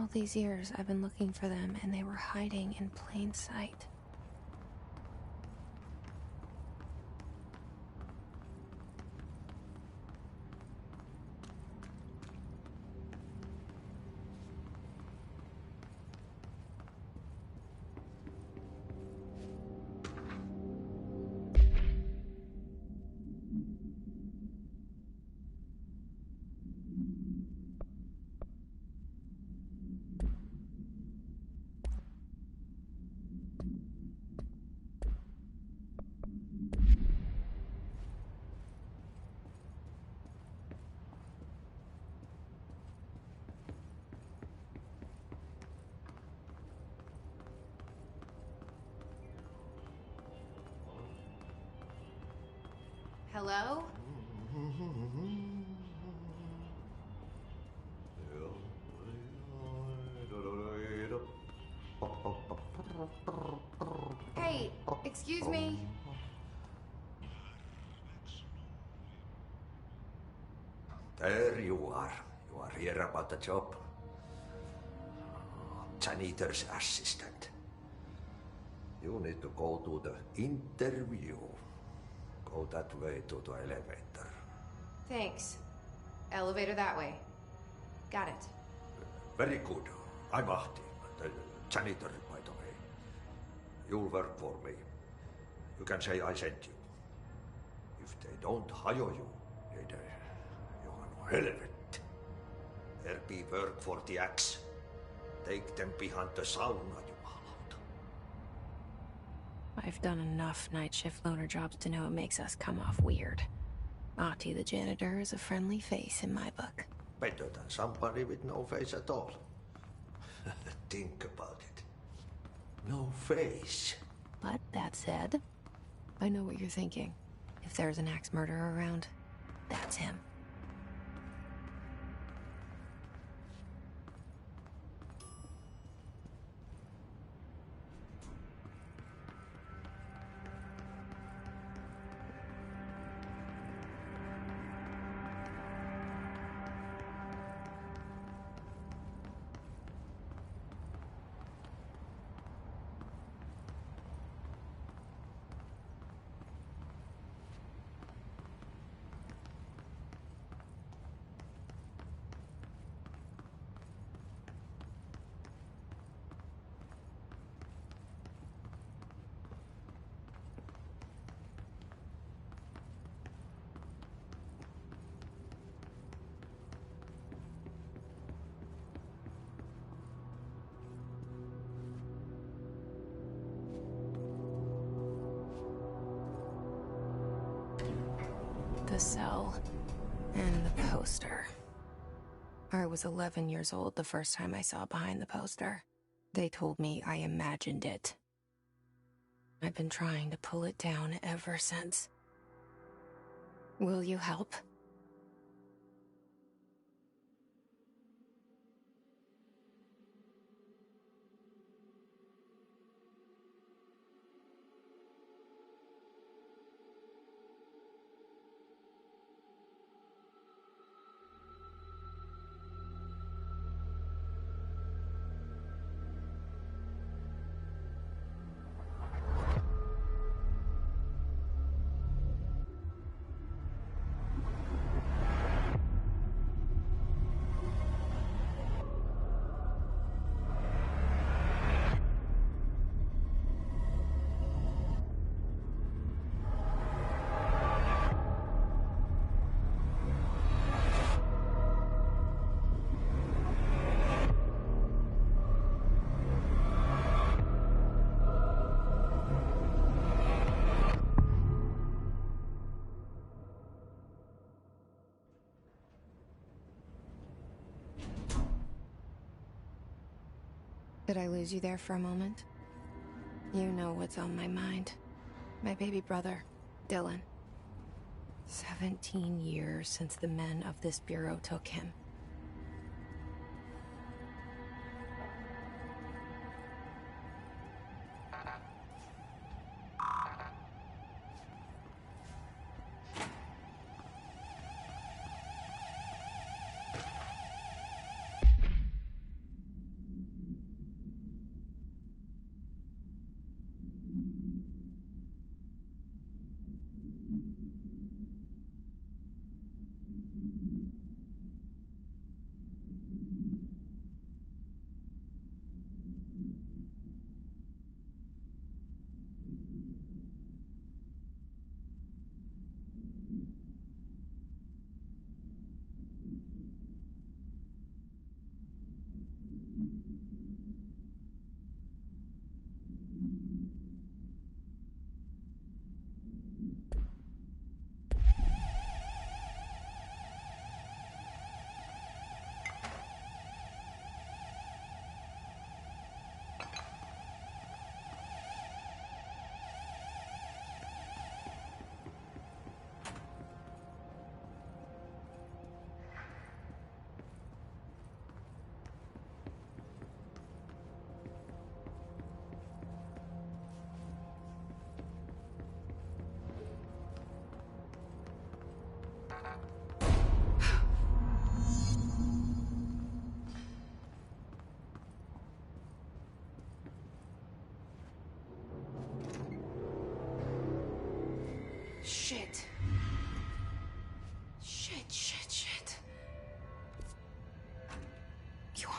All these years I've been looking for them, and they were hiding in plain sight. Hello? Hey, excuse me. There you are. You are here about the job. Janitor's assistant. You need to go to the interview. Go that way to the elevator. Thanks. Elevator that way. Got it. Very good. I'm Ahti, the janitor, by the way. You'll work for me. You can say I sent you. If they don't hire you, niin Johan helvet. There be work for the axe. Take them behind the sauna, jumalauta. I've done enough night shift loner jobs to know it makes us come off weird. Ahti the janitor is a friendly face in my book. Better than somebody with no face at all. Think about it. No face. But that said, I know what you're thinking. If there's an axe murderer around, that's him. The cell and the poster. I was 11 years old the first time I saw behind the poster. They told me I imagined it. I've been trying to pull it down ever since. Will you help? Did I lose you there for a moment? You know what's on my mind. My baby brother, Dylan. 17 years since the men of this bureau took him.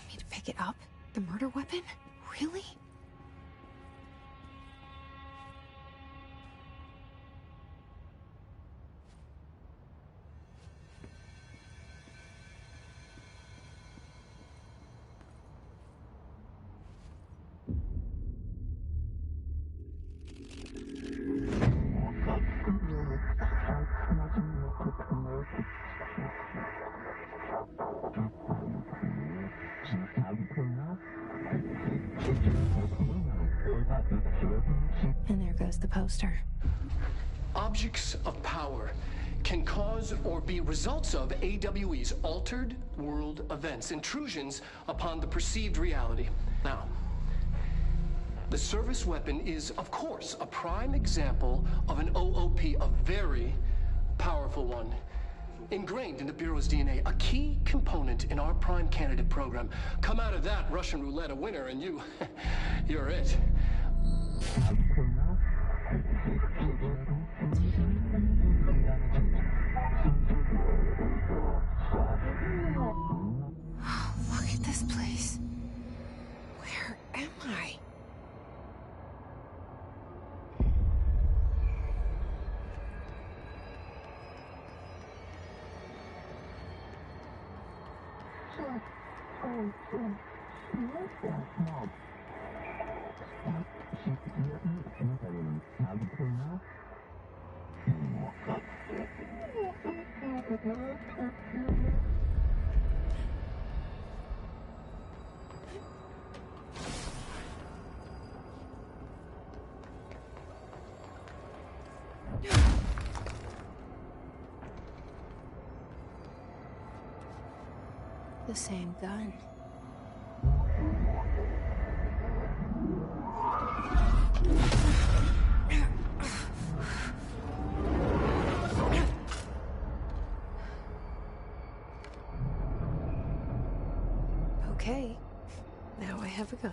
want me to pick it up? The murder weapon? Really? And there goes the poster. Objects of power can cause or be results of AWE's altered world events, intrusions upon the perceived reality. Now, the service weapon is, of course, a prime example of an OOP, a very powerful one, ingrained in the Bureau's DNA, a key component in our prime candidate program. Come out of that Russian roulette a winner and you're it. Look at this place. Where am I? The same gun. Okay, now I have a gun.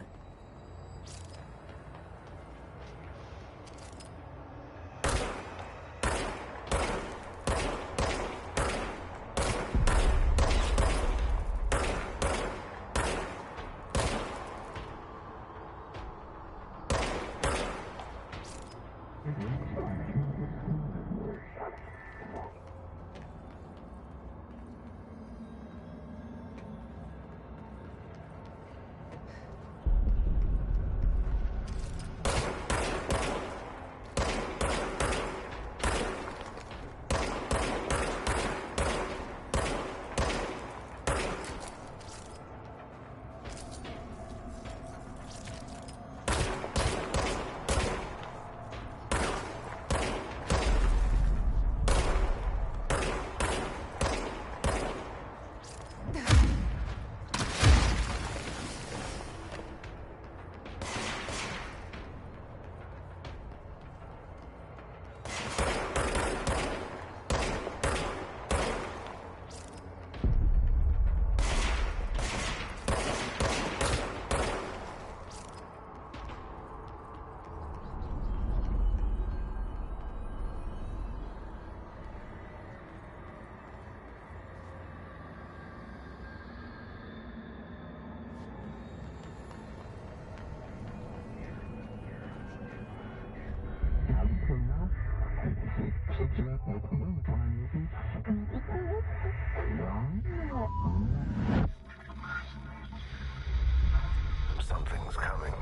Something's coming.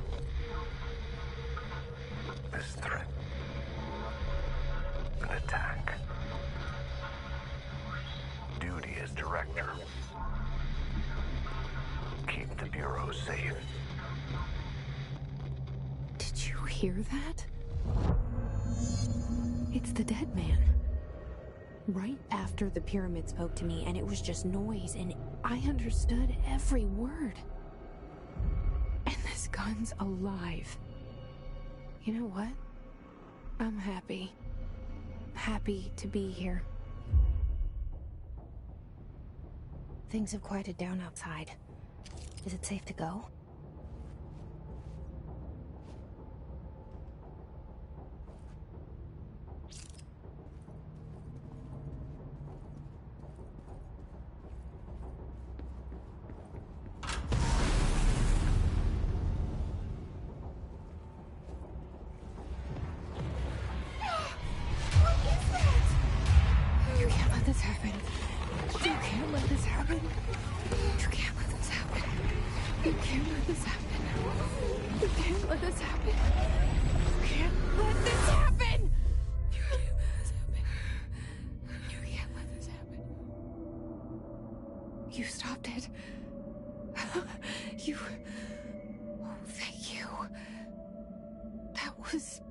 This threat. An attack. Duty as director. Keep the Bureau safe. Did you hear that? It's the dead man. Right after the pyramid spoke to me, and it was just noise, and I understood every word. And this gun's alive. You know what? I'm happy. Happy to be here. Things have quieted down outside. Is it safe to go? can't let this happen. You can't let this happen. You can't let this happen! You can't let this happen. You can't let this happen. You stopped it. You... Oh, thank you. That was...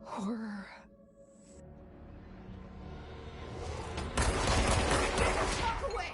horror. Walk away!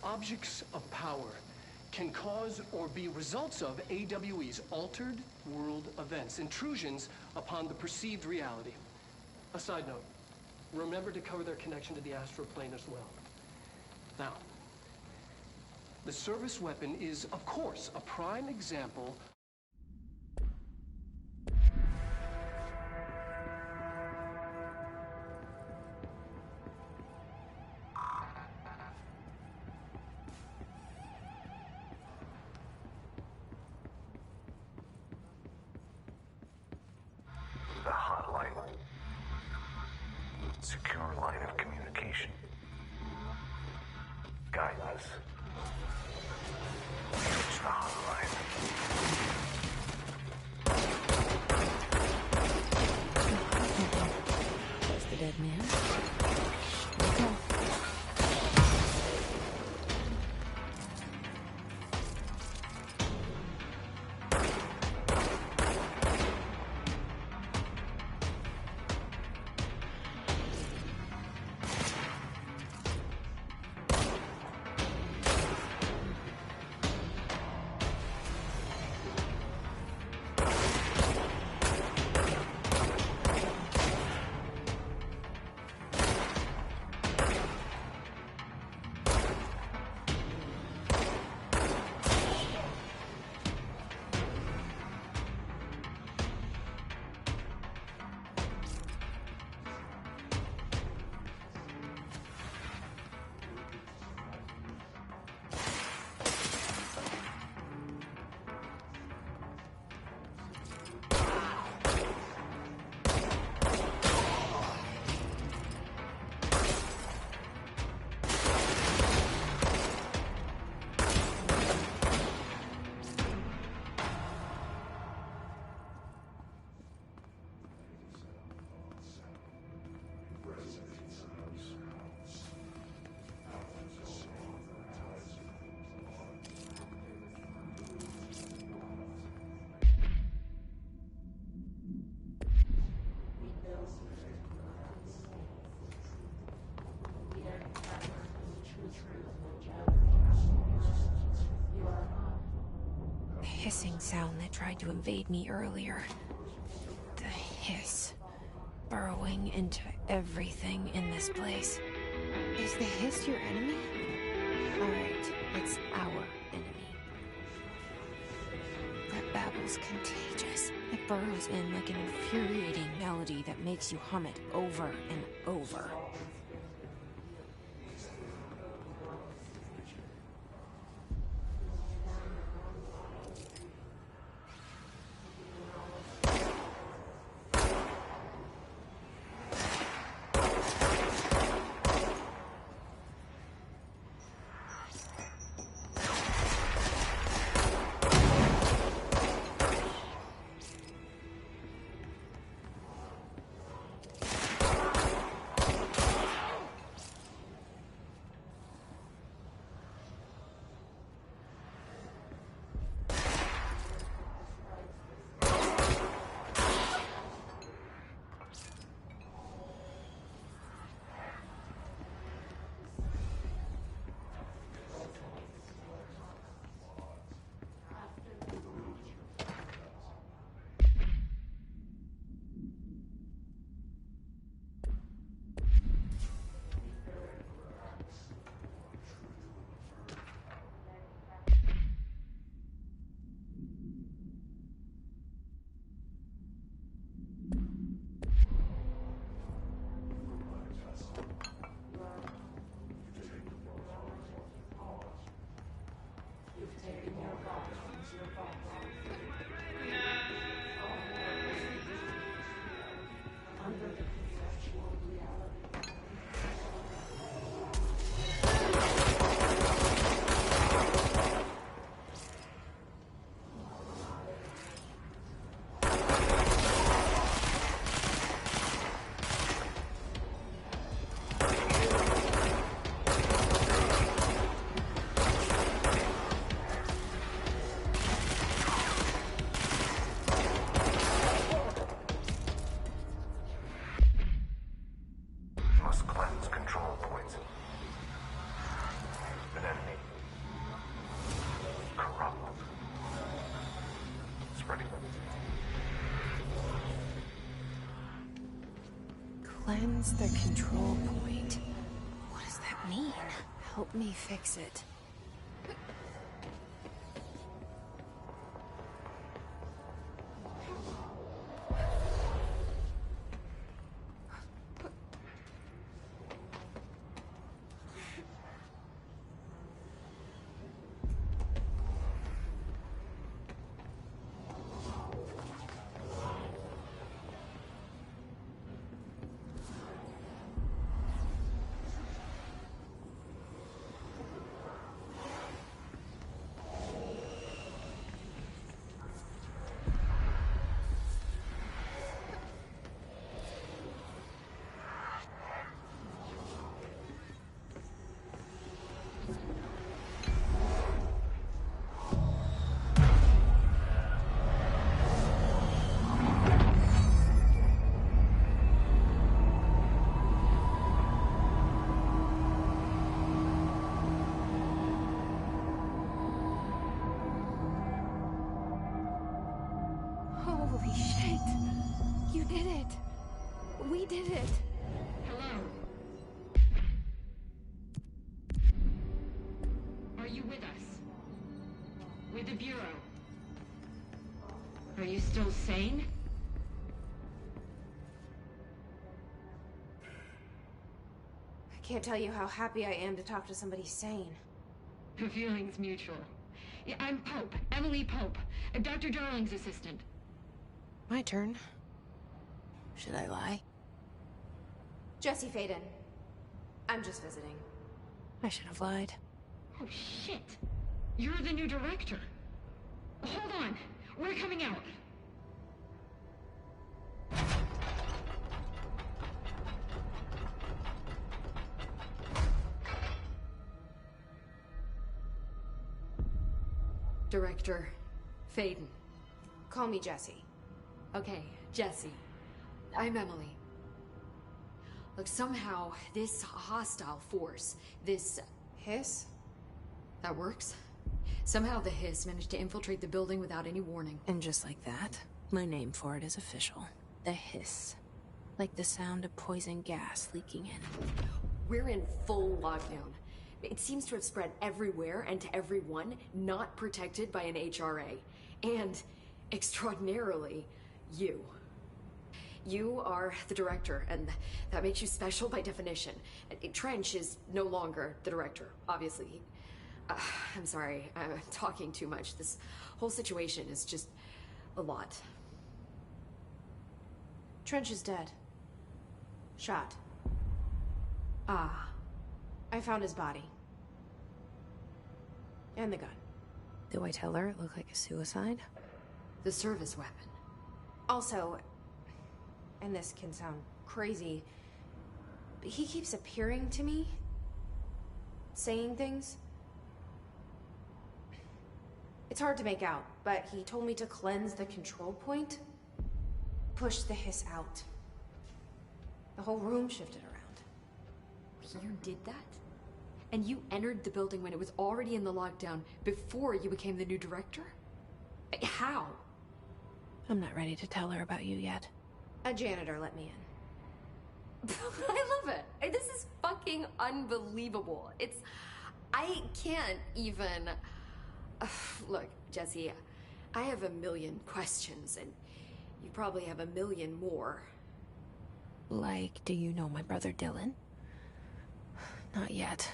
Objects of power can cause or be results of AWE's altered world events, intrusions upon the perceived reality. A side note, remember to cover their connection to the astral plane as well. Now, the service weapon is, of course, a prime example. The hotline. Secure line of communication. Guidance. Reach the hotline. That's the dead man. Okay. Hissing sound that tried to invade me earlier. The hiss. Burrowing into everything in this place. Is the hiss your enemy? Alright, it's our enemy. That babble's contagious. It burrows in like an infuriating melody that makes you hum it over and over. Cleanse the control point. What does that mean? Help me fix it. Holy shit! You did it! We did it! Hello? Are you with us? With the Bureau? Are you still sane? I can't tell you how happy I am to talk to somebody sane. The feeling's mutual. Yeah, I'm Pope, Emily Pope, Dr. Darling's assistant. My turn. Should I lie? Jesse Faden. I'm just visiting. I should have lied. Oh, shit. You're the new director. Hold on. We're coming out. Director Faden. Call me Jesse. Okay, Jesse. I'm Emily. Look, somehow this hostile force, this... Hiss? that works? Somehow the Hiss managed to infiltrate the building without any warning. And just like that, my name for it is official. The Hiss. Like the sound of poison gas leaking in. We're in full lockdown. It seems to have spread everywhere and to everyone not protected by an HRA. And, extraordinarily, you. You are the director, and that makes you special by definition. Trench is no longer the director, obviously. I'm sorry, I'm talking too much. This whole situation is just a lot. Trench is dead. Shot. Ah. I found his body. And the gun. Do I tell her it looked like a suicide? The service weapon. Also, and this can sound crazy, but he keeps appearing to me, saying things. It's hard to make out, but he told me to cleanse the control point, push the Hiss out. The whole room shifted around. You did that? And you entered the building when it was already in the lockdown before you became the new director? How? I'm not ready to tell her about you yet. A janitor let me in. I love it. This is fucking unbelievable. I can't even... Look, Jesse, I have a million questions, and you probably have a million more. Like, do you know my brother Dylan? Not yet.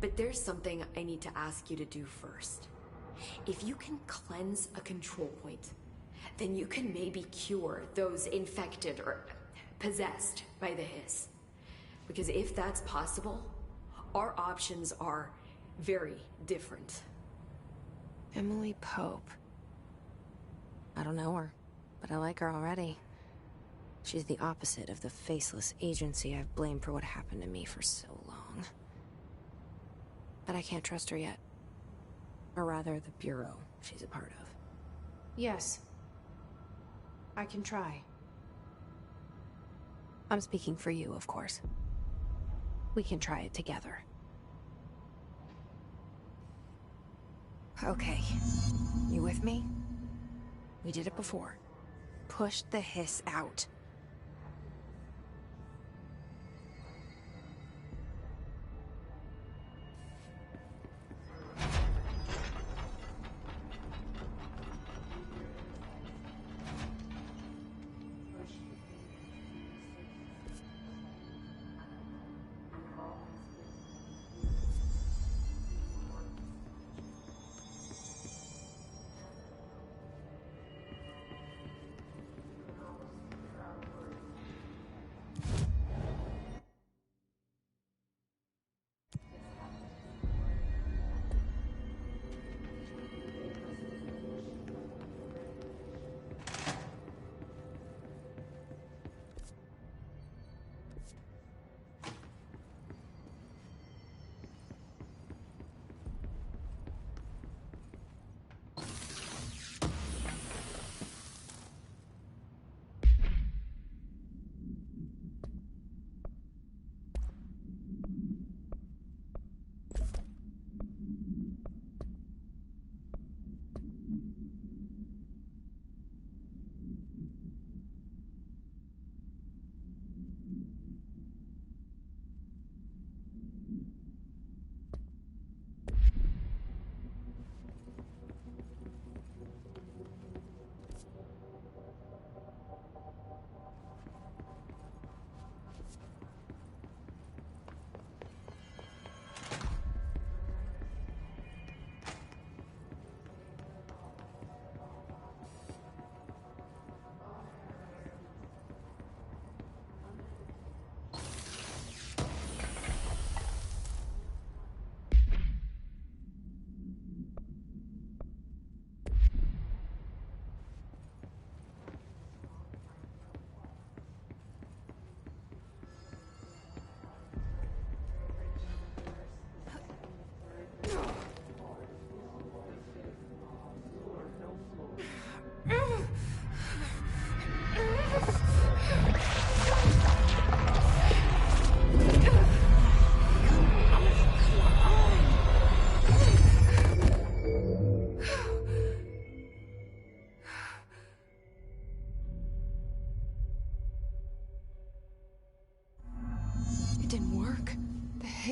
But there's something I need to ask you to do first. If you can cleanse a control point, then you can maybe cure those infected or possessed by the Hiss. Because if that's possible, our options are very different. Emily Pope. I don't know her, but I like her already. She's the opposite of the faceless agency I've blamed for what happened to me for so long. But I can't trust her yet. Or rather, the Bureau she's a part of. Yes. I can try. I'm speaking for you, of course. We can try it together. Okay. You with me? We did it before. Pushed the Hiss out.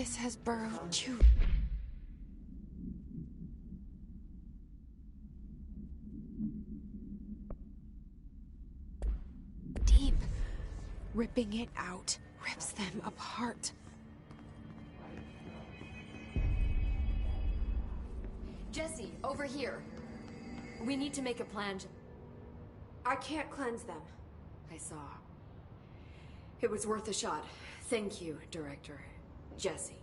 hiss has burrowed too deep. Ripping it out rips them apart. Jesse, over here. We need to make a plan. I can't cleanse them. I saw. It was worth a shot. Thank you, Director. Jesse.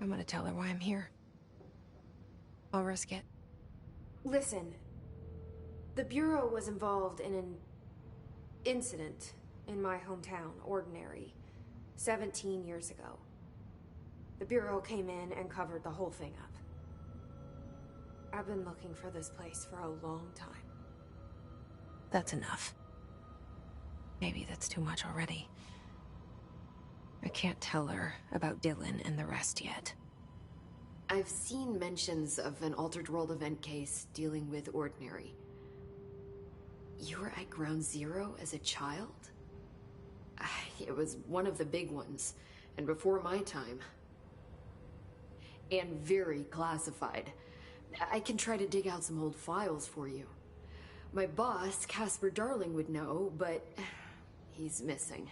I'm gonna tell her why I'm here. I'll risk it. Listen, the Bureau was involved in an incident in my hometown, Ordinary, 17 years ago. The Bureau came in and covered the whole thing up. I've been looking for this place for a long time. That's enough. Maybe that's too much already. I can't tell her about Dylan and the rest yet. I've seen mentions of an Altered World event case dealing with Ordinary. You were at Ground Zero as a child? It was one of the big ones, and before my time. And very classified. I can try to dig out some old files for you. My boss, Casper Darling, would know, but he's missing.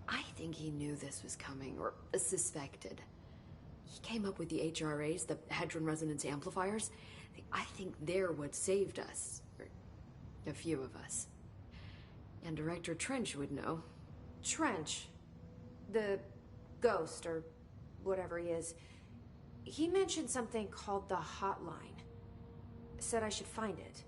I think he knew this was coming, or suspected. He came up with the HRAs, the Hadron Resonance Amplifiers. I think they're what saved us. Or a few of us. And Director Trench would know. Trench? The ghost, or whatever he is. He mentioned something called the Hotline. Said I should find it.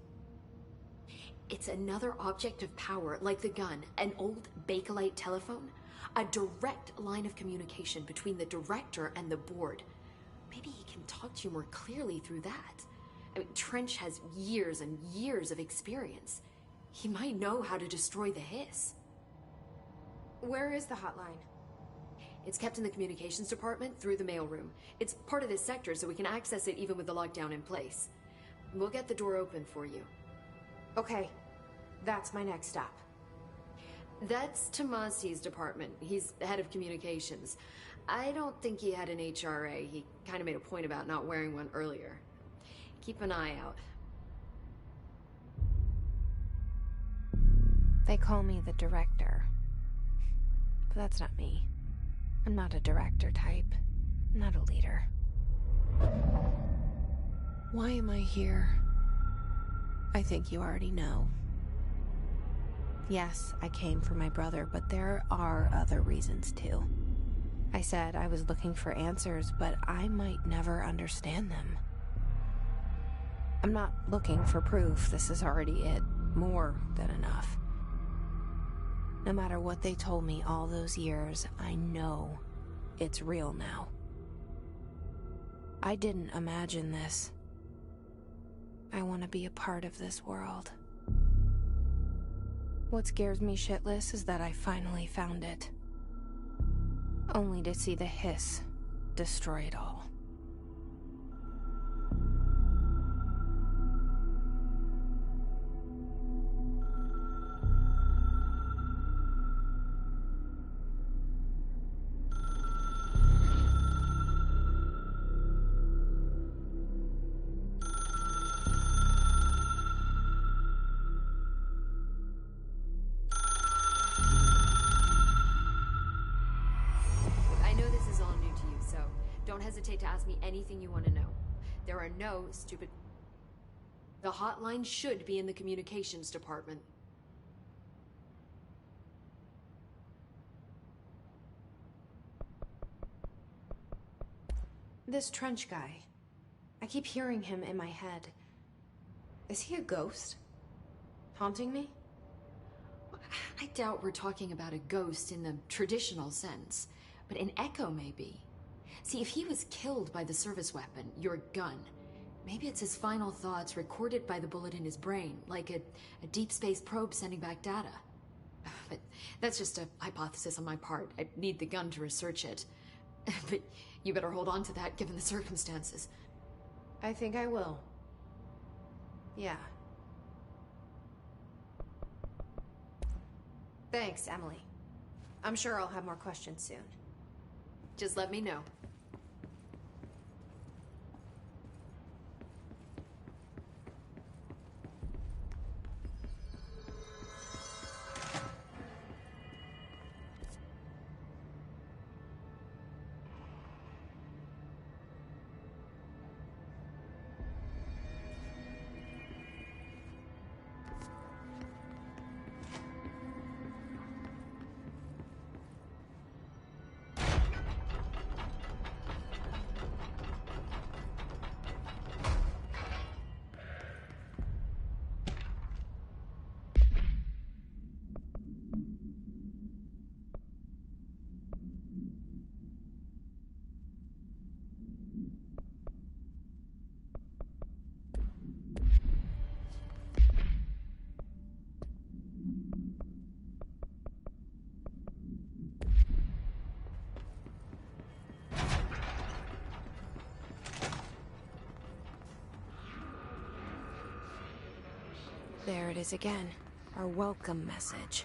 It's another object of power, like the gun, an old Bakelite telephone. A direct line of communication between the director and the board. Maybe he can talk to you more clearly through that. I mean, Trench has years and years of experience. He might know how to destroy the hiss. Where is the hotline? It's kept in the communications department through the mailroom. It's part of this sector, so we can access it even with the lockdown in place. We'll get the door open for you. Okay, that's my next stop. That's Tomasi's department. He's head of communications. I don't think he had an HRA. He kind of made a point about not wearing one earlier. Keep an eye out. They call me the director. But that's not me. I'm not a director type. I'm not a leader. Why am I here? I think you already know. Yes, I came for my brother, but there are other reasons too. I said I was looking for answers, but I might never understand them. I'm not looking for proof. This is already it. More than enough. No matter what they told me all those years, I know it's real now. I didn't imagine this. I want to be a part of this world. What scares me shitless is that I finally found it. Only to see the hiss destroy it all. To ask me anything you want to know. There are no stupid... The hotline should be in the communications department. This Trench guy. I keep hearing him in my head. Is he a ghost? Haunting me? I doubt we're talking about a ghost in the traditional sense, but an echo maybe. See, if he was killed by the service weapon, your gun, maybe it's his final thoughts recorded by the bullet in his brain, like a deep space probe sending back data. But that's just a hypothesis on my part. I need the gun to research it. But you better hold on to that given the circumstances. I think I will. Yeah. Thanks, Emily. I'm sure I'll have more questions soon. Just let me know. There it is again. Our welcome message.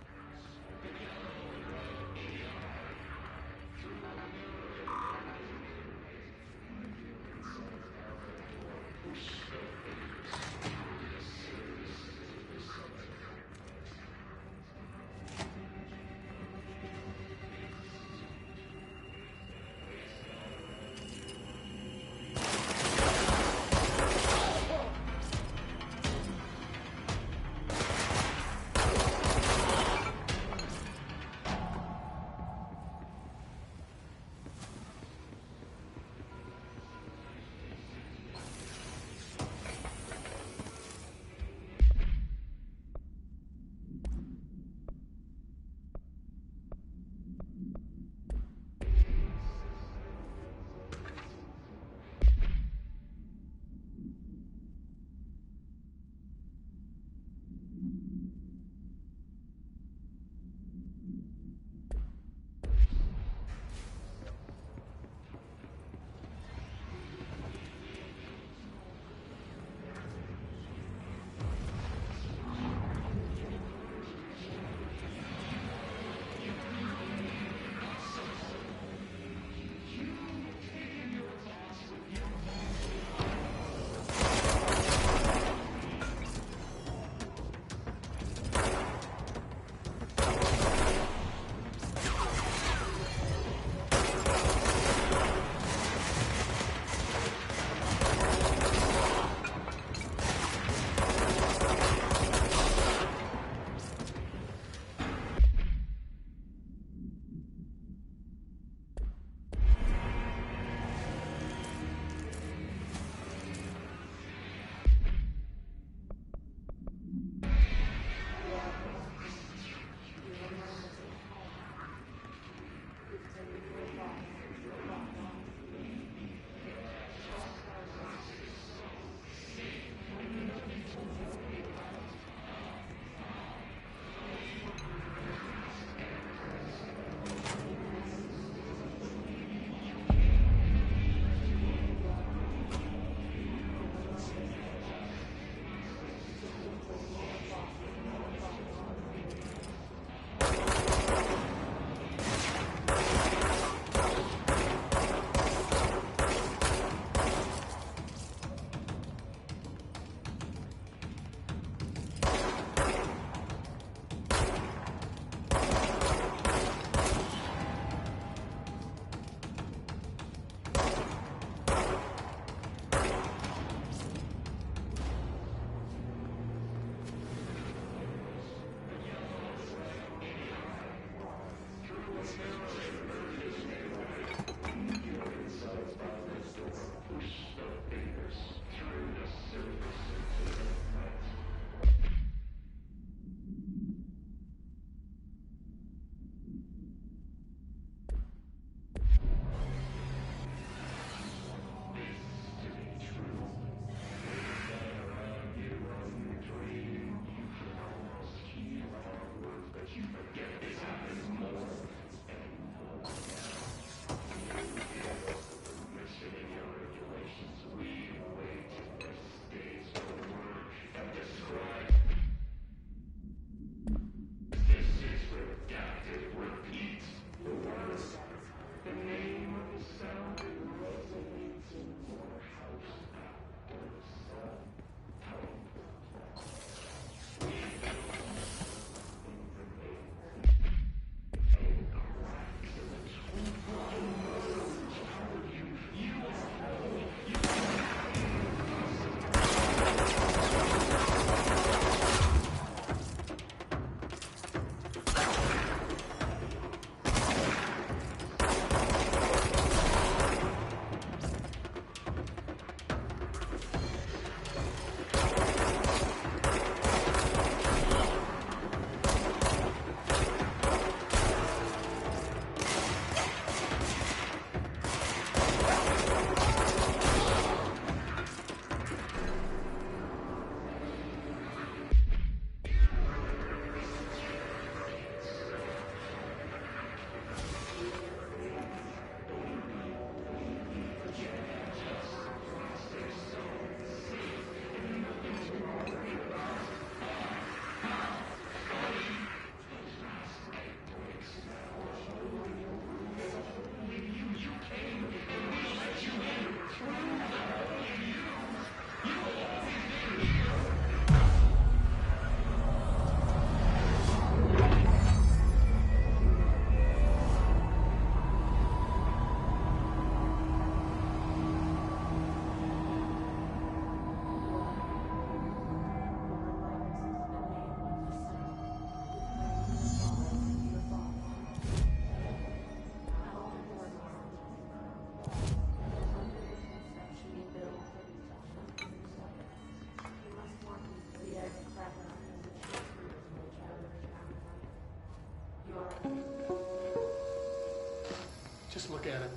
Just look at it.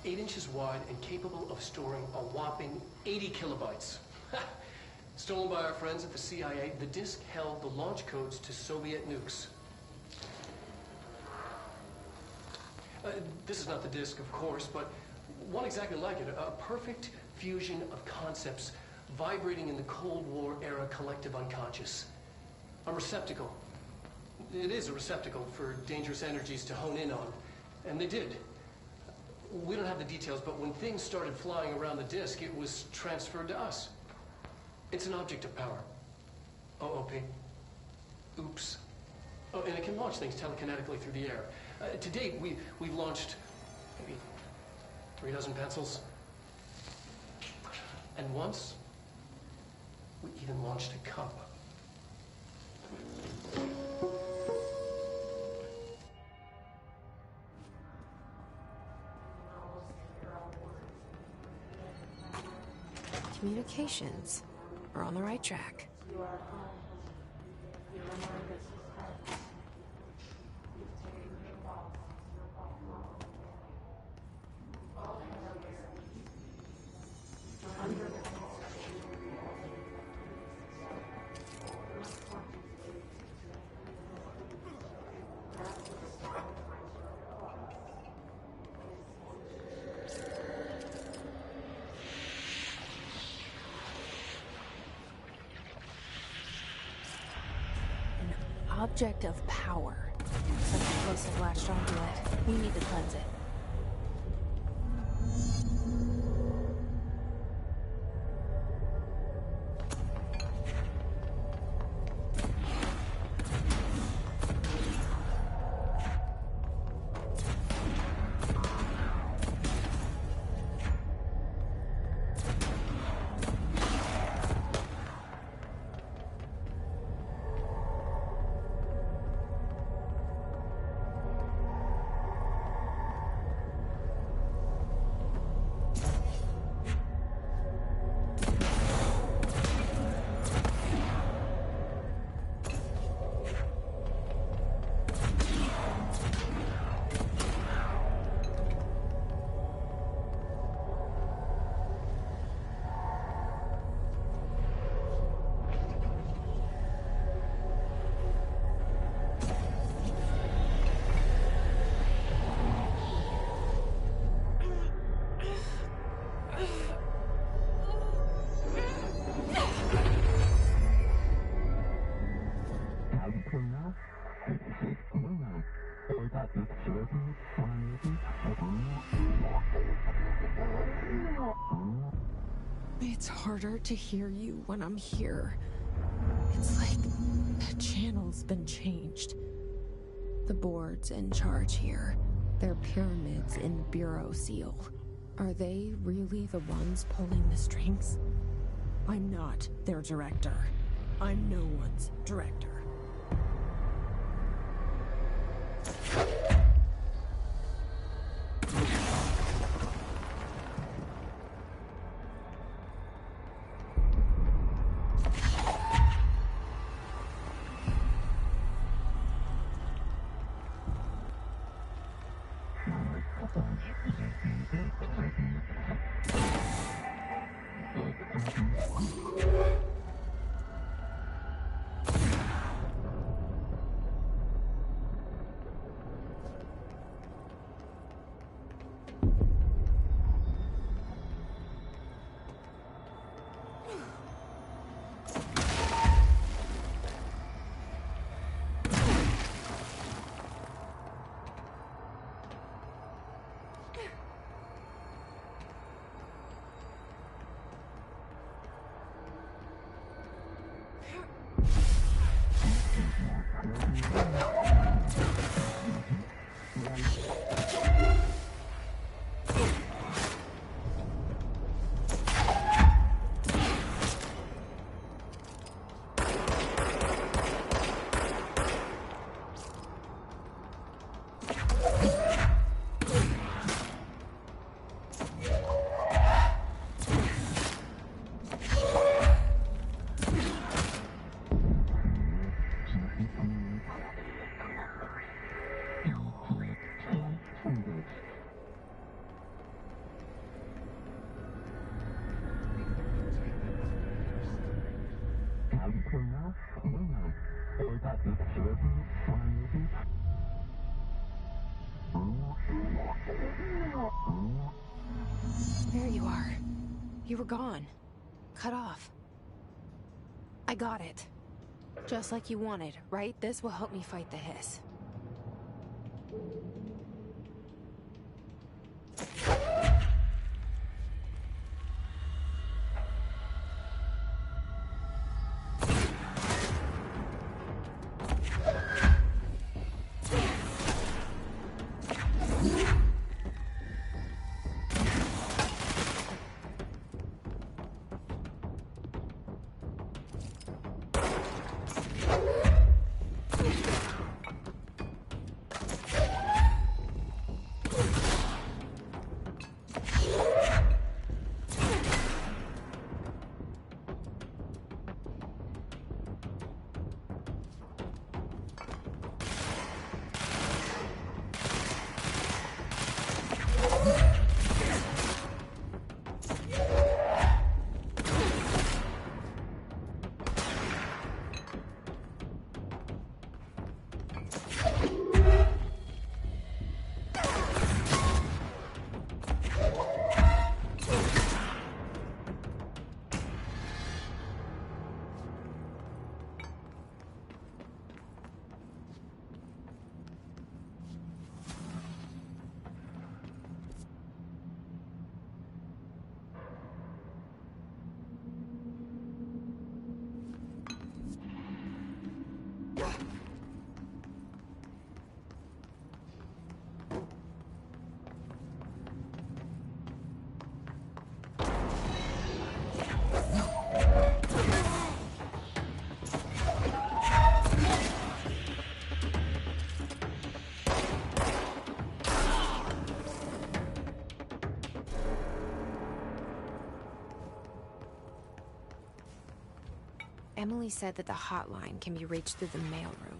8 inches wide and capable of storing a whopping 80 kilobytes. Stolen by our friends at the CIA, the disk held the launch codes to Soviet nukes. This is not the disk, of course, but one exactly like it. A perfect fusion of concepts vibrating in the Cold War era collective unconscious. A receptacle. It is a receptacle for dangerous energies to hone in on. And they did. We don't have the details, but when things started flying around the disk, it was transferred to us. It's an object of power. OOP. Oops. Oh, and it can launch things telekinetically through the air. To date, we've launched maybe 3 dozen pencils. And once, we even launched a cup. Communications. We're on the right track. Object of power. Something close to latched onto it. We need to cleanse it. It's harder to hear you when I'm here. It's like the channel's been changed. The board's in charge here. They're pyramids in the Bureau seal. Are they really the ones pulling the strings? I'm not their director. I'm no one's director. You were gone. Cut off. I got it. Just like you wanted, right? This will help me fight the hiss. Emily said that the hotline can be reached through the mailroom.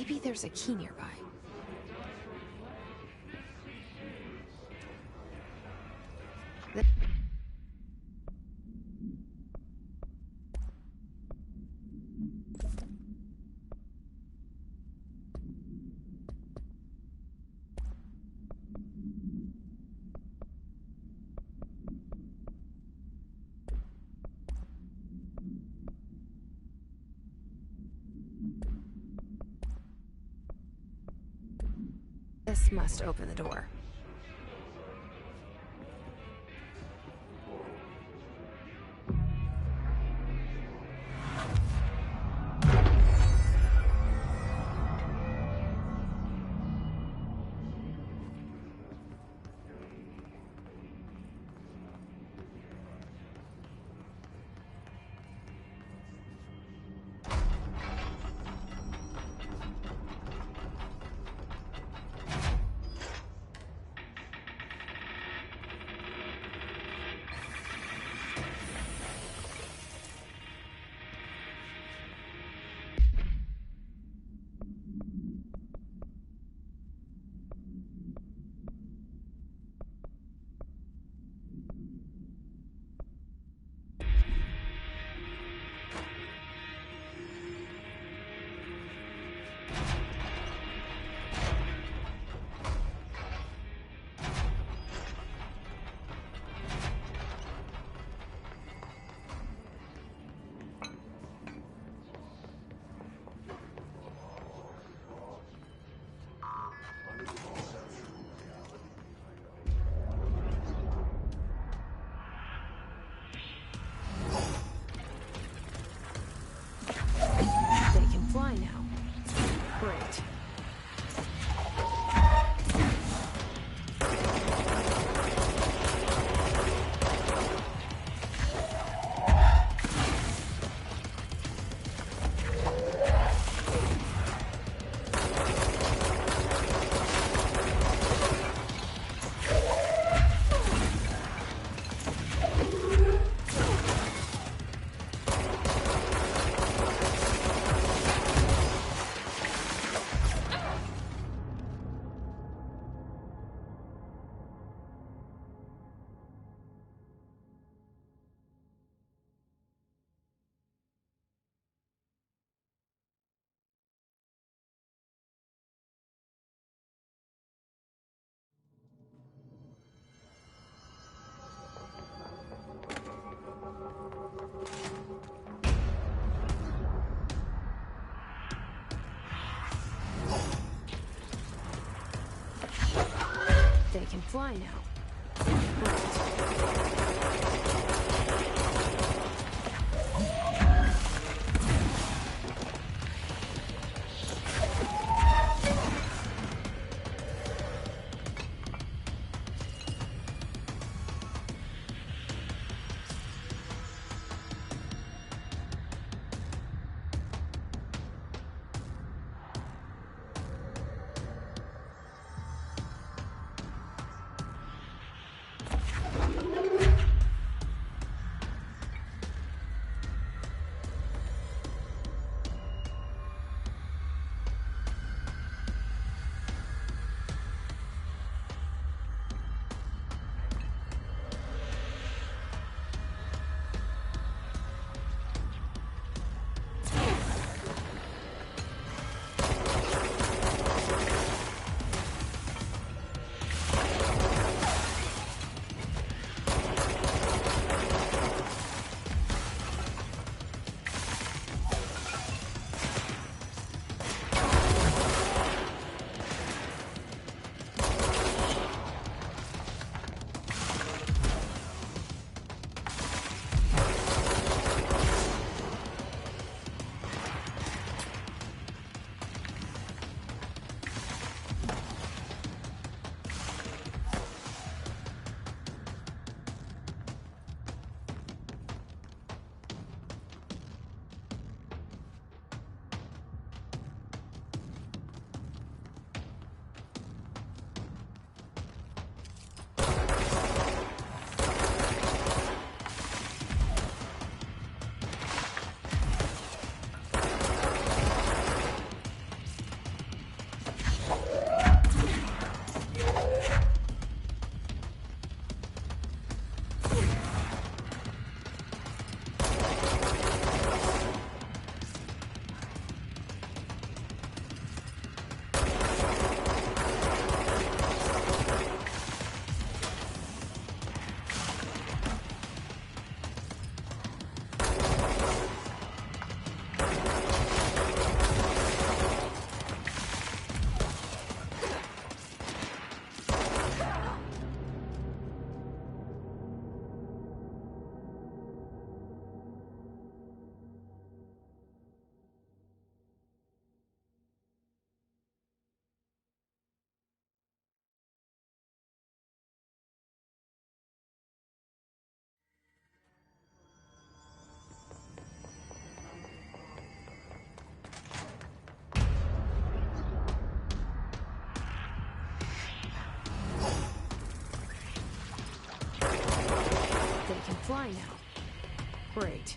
Maybe there's a key nearby. This must open the door. Fly now. Great. They can fly now. Great. Great.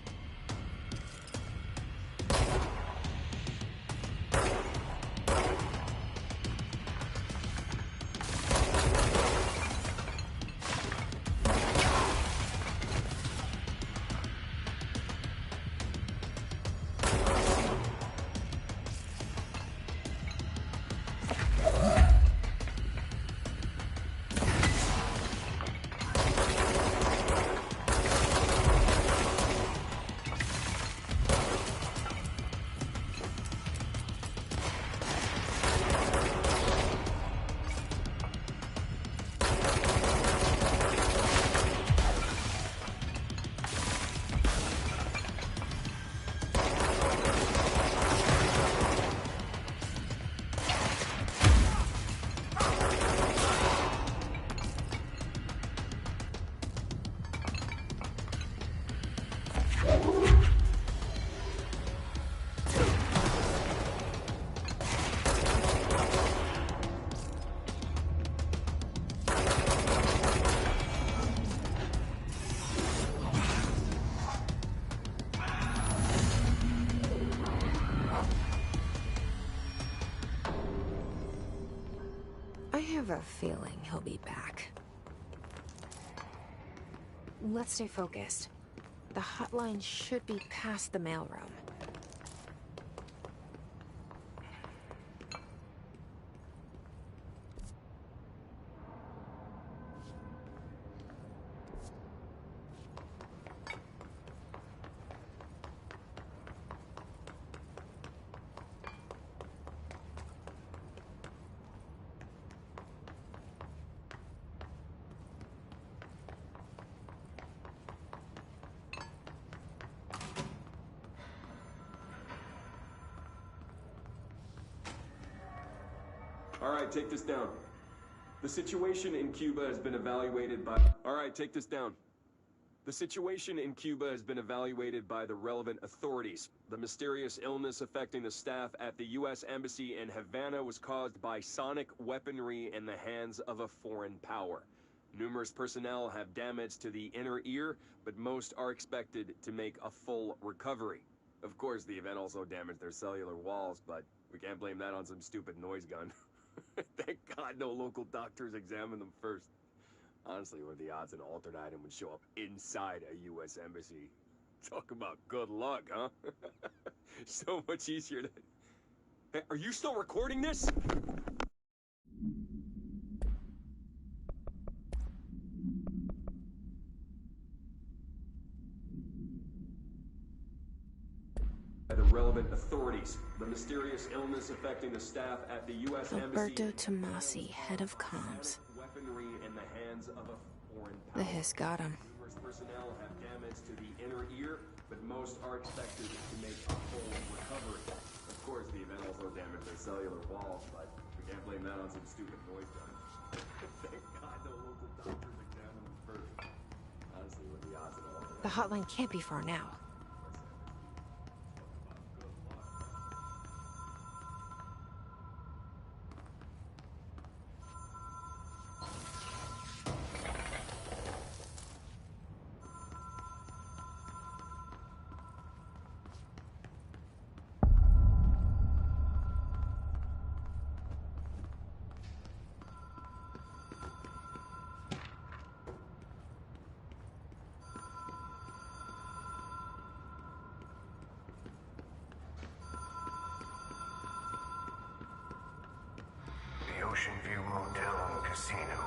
I have a feeling he'll be back. Let's stay focused. The hotline should be past the mailroom. Alright, take this down. The situation in Cuba has been evaluated by... Alright, take this down. The situation in Cuba has been evaluated by the relevant authorities. The mysterious illness affecting the staff at the U.S. Embassy in Havana was caused by sonic weaponry in the hands of a foreign power. Numerous personnel have damage to the inner ear, but most are expected to make a full recovery. Of course, the event also damaged their cellular walls, but we can't blame that on some stupid noise gun. Thank God no local doctors examined them first. Honestly, what are the odds an alternate item would show up inside a U.S. embassy? Talk about good luck, huh? So much easier to... Hey, are you still recording this? The relevant authorities. The mysterious illness affecting the staff at the U.S. Embassy. Alberto Tomasi, head of comms. Weaponry in the hands of a foreign power. The hiss got him. Numerous personnel have damage to the inner ear, but most are expected to make a full recovery. Of course, the event also damaged their cellular walls, but we can't blame that on some stupid noise gun. Thank God no local doctors examined them first. Honestly, what are the odds of all that? The hotline can't be far now. The Ocean View Motel and Casino.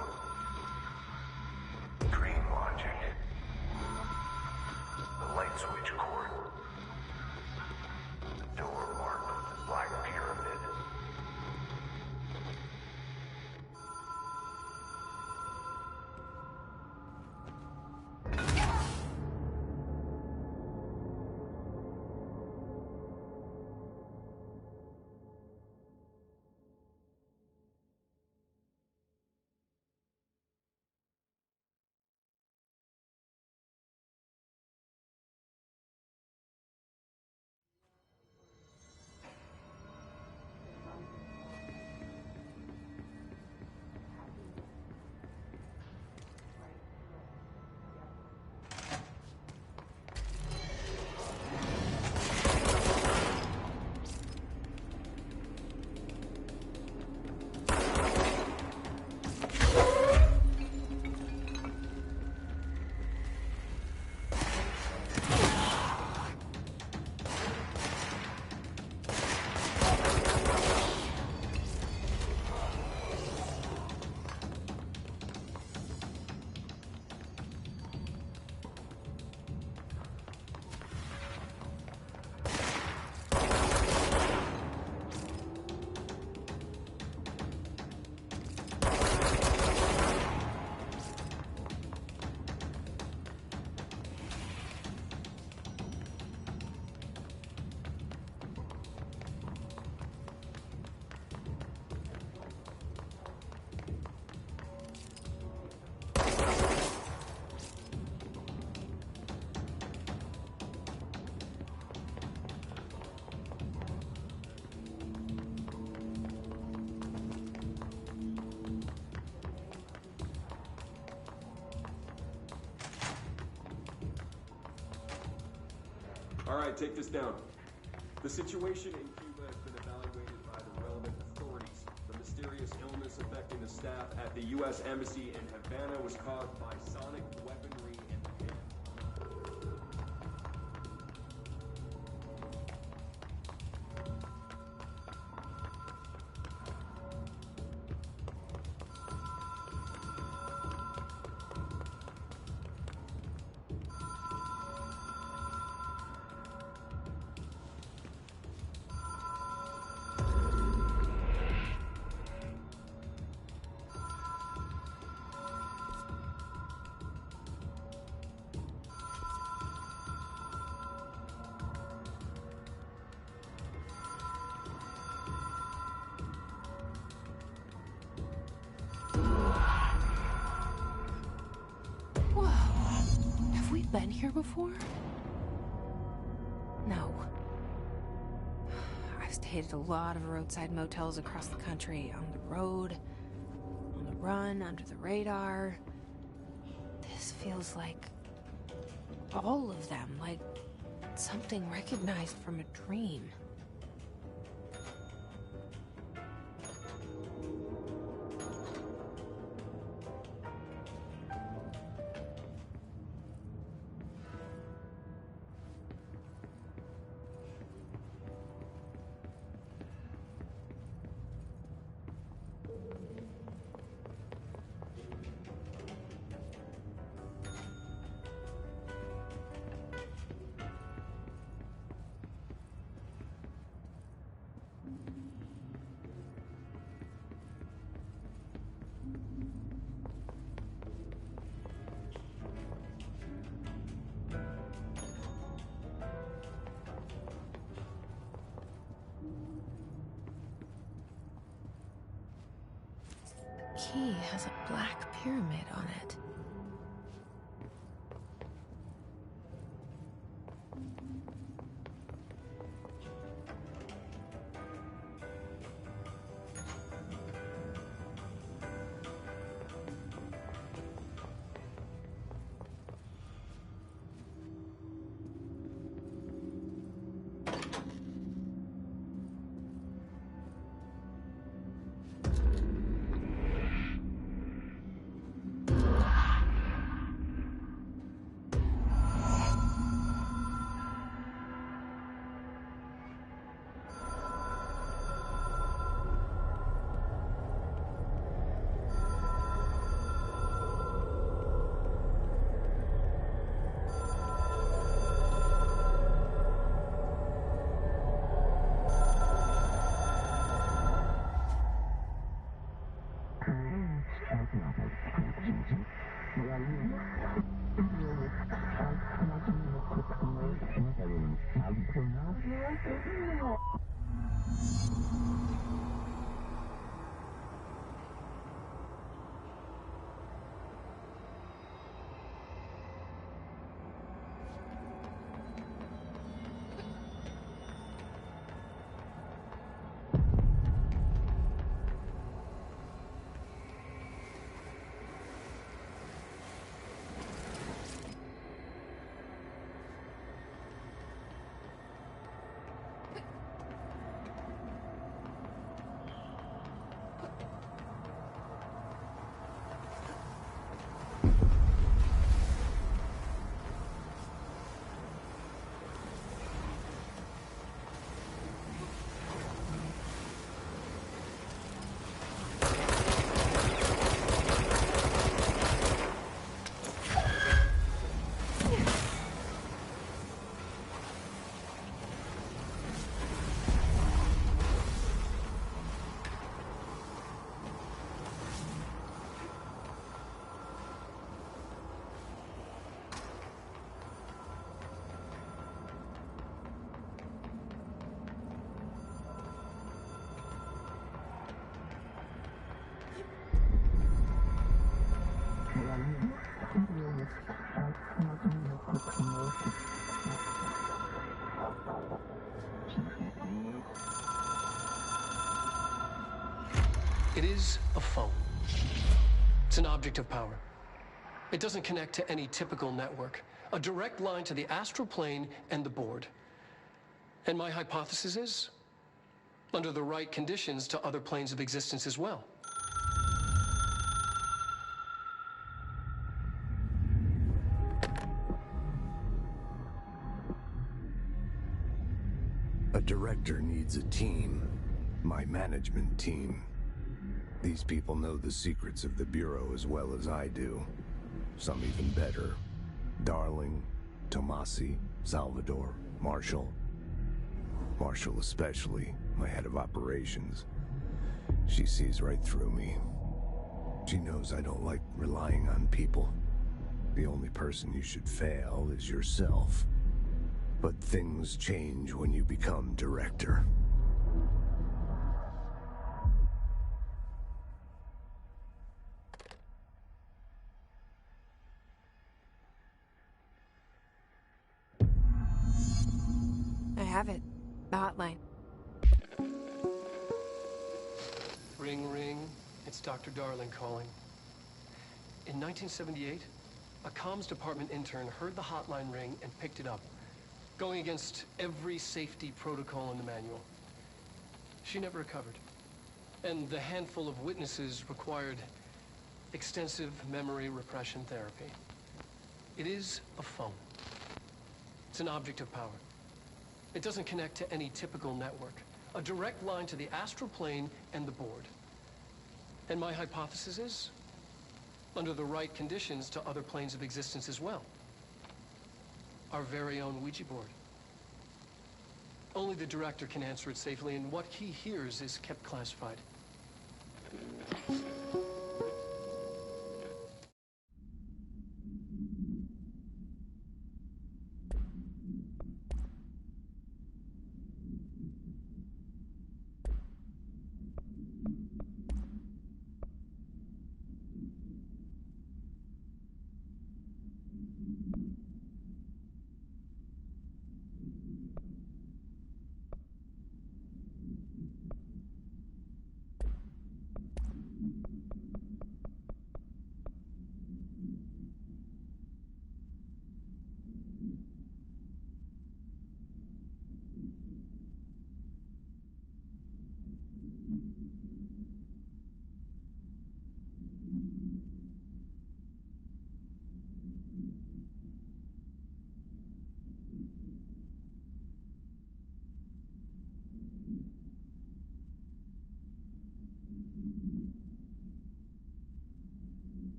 All right, take this down. The situation in Cuba has been evaluated by the relevant authorities. The mysterious illness affecting the staff at the U.S. Embassy in Havana was caused by sonic weaponry in the hand. Been here before? No. I've stayed at a lot of roadside motels across the country, on the road, on the run, under the radar. This feels like all of them, like something recognized from a dream. Key has a black pyramid on it. It is a phone. It's an object of power. It doesn't connect to any typical network. A direct line to the astral plane and the board. And my hypothesis is, under the right conditions, to other planes of existence as well. A director needs a team. My management team. These people know the secrets of the Bureau as well as I do. Some even better. Darling, Tomasi, Salvador, Marshall. Marshall especially, my head of operations. She sees right through me. She knows I don't like relying on people. The only person you should fail is yourself. But things change when you become director. I have it. The hotline. Ring, ring. It's Dr. Darling calling. In 1978, a comms department intern heard the hotline ring and picked it up, going against every safety protocol in the manual. She never recovered. And the handful of witnesses required extensive memory repression therapy. It is a phone. It's an object of power. It doesn't connect to any typical network. A direct line to the astral plane and the board. And my hypothesis is, under the right conditions, to other planes of existence as well. Our very own Ouija board. Only the director can answer it safely, and what he hears is kept classified.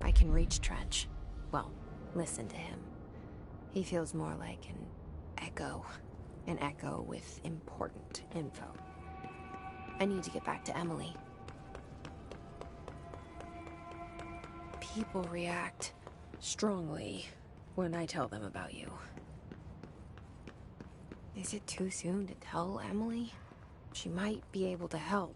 I can reach Trench. Well, listen to him. He feels more like an echo. An echo with important info. I need to get back to Emily. People react strongly when I tell them about you. Is it too soon to tell Emily? She might be able to help.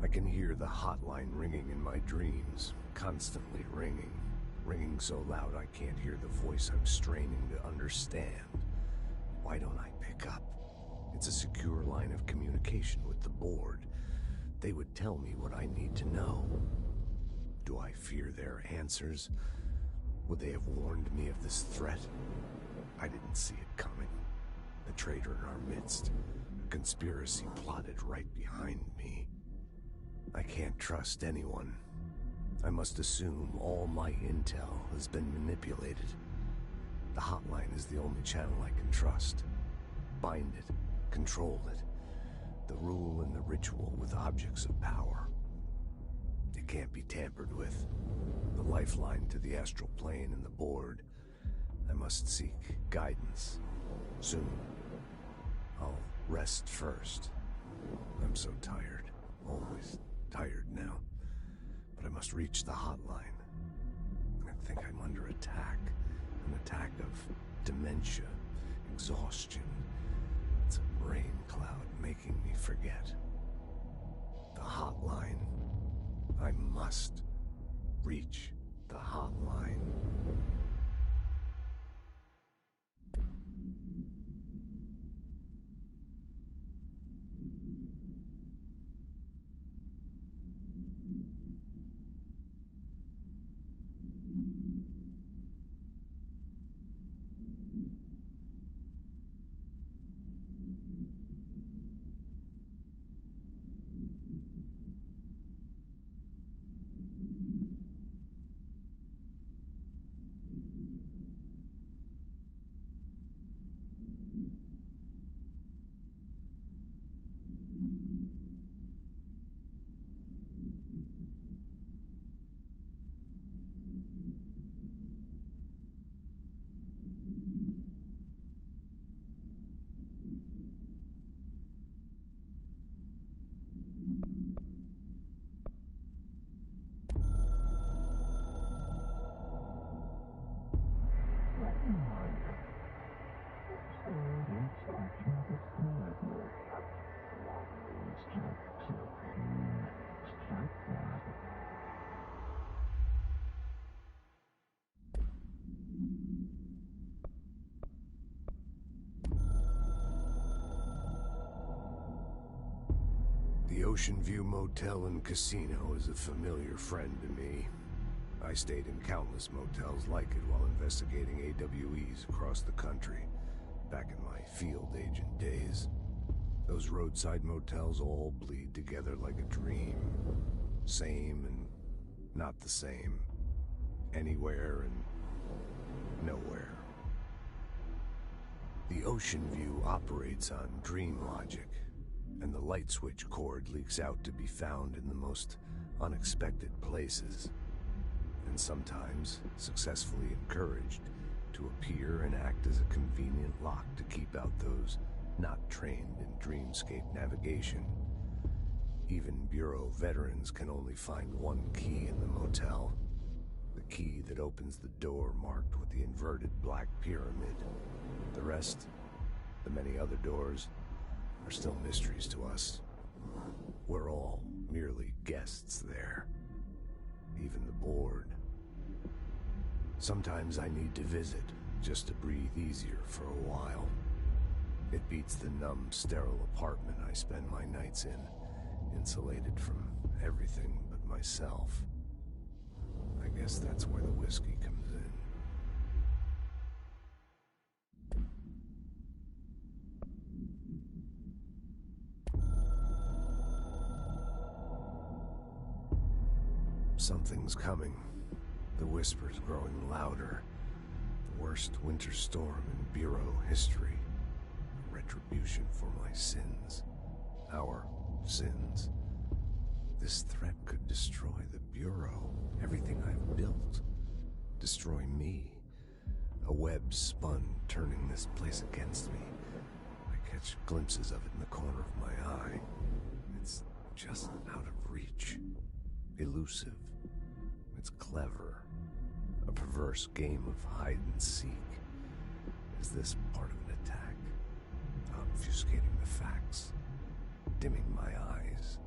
I can hear the hotline ringing in my dreams, constantly ringing. Ringing so loud I can't hear the voice I'm straining to understand. Why don't I pick up? It's a secure line of communication with the board. They would tell me what I need to know. Do I fear their answers? Would they have warned me of this threat? I didn't see it coming. A traitor in our midst. A conspiracy plotted right behind me. I can't trust anyone. I must assume all my intel has been manipulated. The hotline is the only channel I can trust. Bind it, control it. The rule and the ritual with objects of power. It can't be tampered with. The lifeline to the astral plane and the board. I must seek guidance. Soon. I'll rest first. I'm so tired. Always tired now. But I must reach the hotline. I think I'm under attack. An attack of dementia, exhaustion. It's a rain cloud making me forget. The hotline. I must reach the hotline. The Ocean View Motel and Casino is a familiar friend to me. I stayed in countless motels like it while investigating AWEs across the country, back in my field agent days. Those roadside motels all bleed together like a dream. Same and not the same. Anywhere and nowhere. The Ocean View operates on dream logic, and the light switch cord leaks out to be found in the most unexpected places, and sometimes successfully encouraged to appear and act as a convenient lock to keep out those not trained in dreamscape navigation. Even Bureau veterans can only find one key in the motel. The key that opens the door marked with the inverted black pyramid. The rest, the many other doors, are still mysteries to us. We're all merely guests there. Even the board. Sometimes I need to visit, just to breathe easier for a while. It beats the numb, sterile apartment I spend my nights in, insulated from everything but myself. I guess that's where the whiskey comes in. Something's coming. The whispers growing louder. The worst winter storm in Bureau history. Retribution for my sins. Our sins. This threat could destroy the Bureau. Everything I've built. Destroy me. A web spun, turning this place against me. I catch glimpses of it in the corner of my eye. It's just out of reach. Elusive. It's clever. A perverse game of hide and seek. Is this part of an attack? Obfuscating the facts. Dimming my eyes.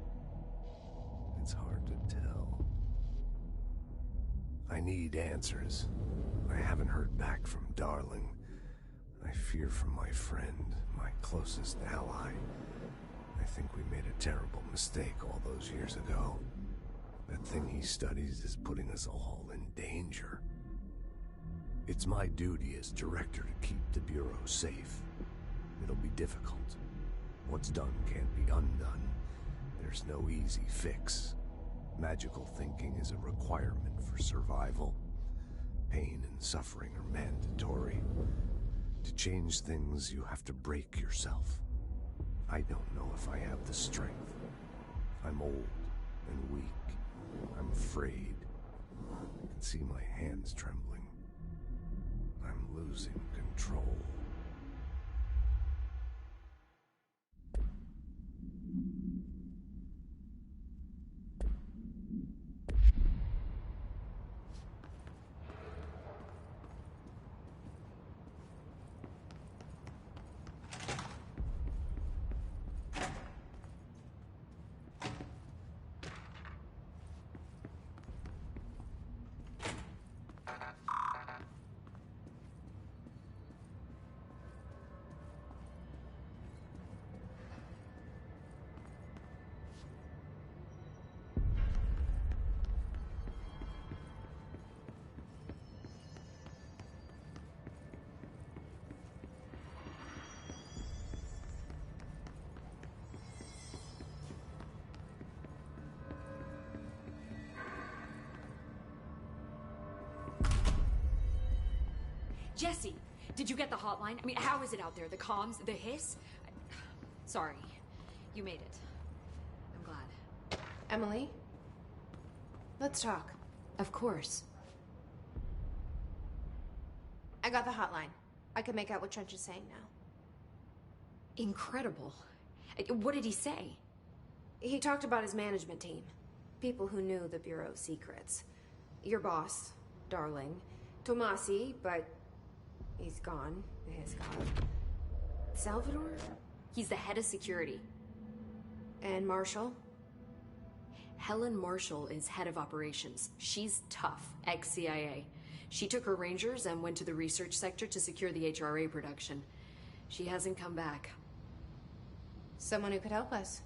I need answers. I haven't heard back from Darling. I fear for my friend, my closest ally. I think we made a terrible mistake all those years ago. That thing he studies is putting us all in danger. It's my duty as director to keep the Bureau safe. It'll be difficult. What's done can't be undone. There's no easy fix. Magical thinking is a requirement for survival. Pain and suffering are mandatory. To change things, you have to break yourself. I don't know if I have the strength. I'm old and weak. I'm afraid. I can see my hands trembling. I'm losing control. Jesse, did you get the hotline? I mean, how is it out there? The comms, the hiss? Sorry, you made it. I'm glad. Emily? Let's talk. Of course. I got the hotline. I can make out what Trench is saying now. Incredible. What did he say? He talked about his management team. People who knew the Bureau's secrets. Your boss, Darling. Tomasi, but he's gone. He's gone. Salvador? He's the head of security. And Marshall? Helen Marshall is head of operations. She's tough, ex-CIA. She took her Rangers and went to the research sector to secure the HRA production. She hasn't come back. Someone who could help us.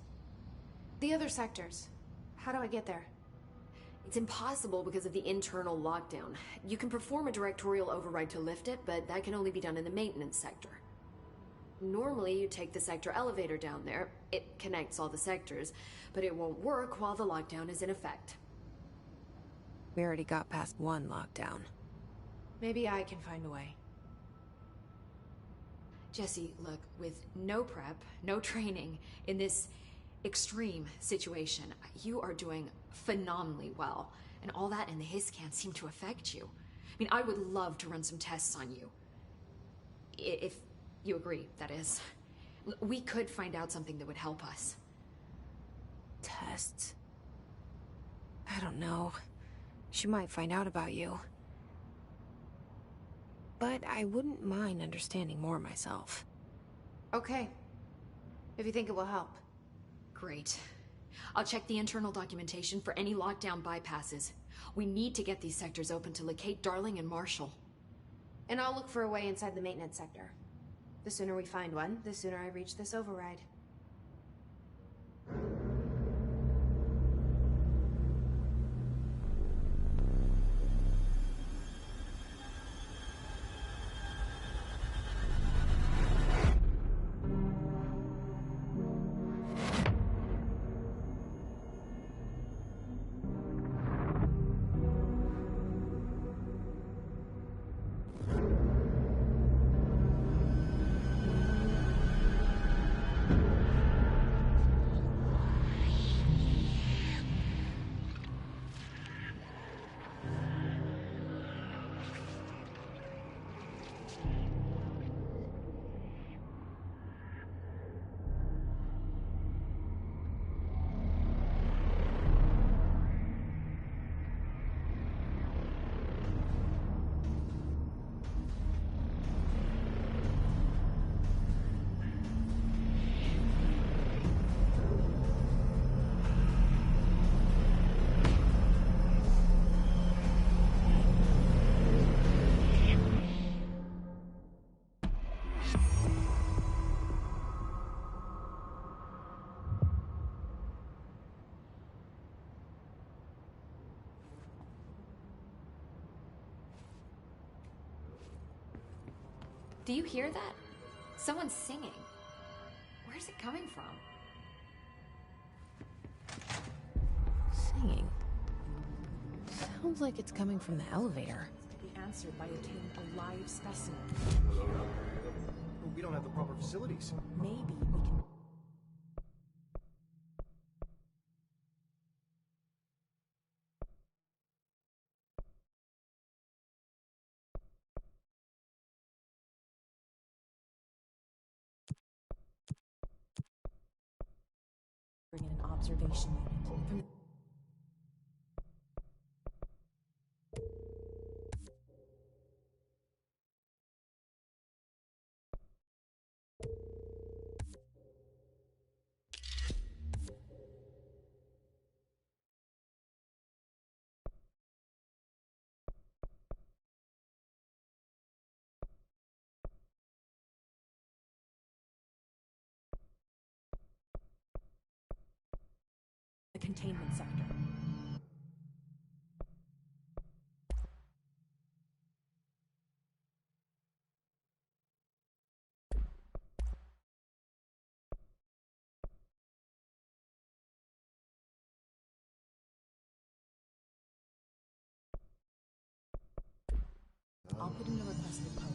The other sectors. How do I get there? It's impossible because of the internal lockdown. You can perform a directorial override to lift it, but that can only be done in the maintenance sector. Normally, you take the sector elevator down there. It connects all the sectors, but it won't work while the lockdown is in effect. We already got past one lockdown. Maybe I can find a way. Jesse, look, with no prep, no training, in this extreme situation, you are doing phenomenally well. And all that and the hiss can't seem to affect you. I mean, I would love to run some tests on you. If you agree, that is. We could find out something that would help us. Tests? I don't know. She might find out about you. But I wouldn't mind understanding more myself. Okay. If you think it will help. Great. I'll check the internal documentation for any lockdown bypasses. We need to get these sectors open to locate Darling and Marshall. And I'll look for a way inside the maintenance sector. The sooner we find one, the sooner I reach this override. Do you hear that? Someone's singing. Where's it coming from? Singing. Sounds like it's coming from the elevator. Be answered by obtaining a live specimen. But we don't have the proper facilities. Maybe we can... bring in an observation unit from the... the containment sector. I'll put in a request with Poe.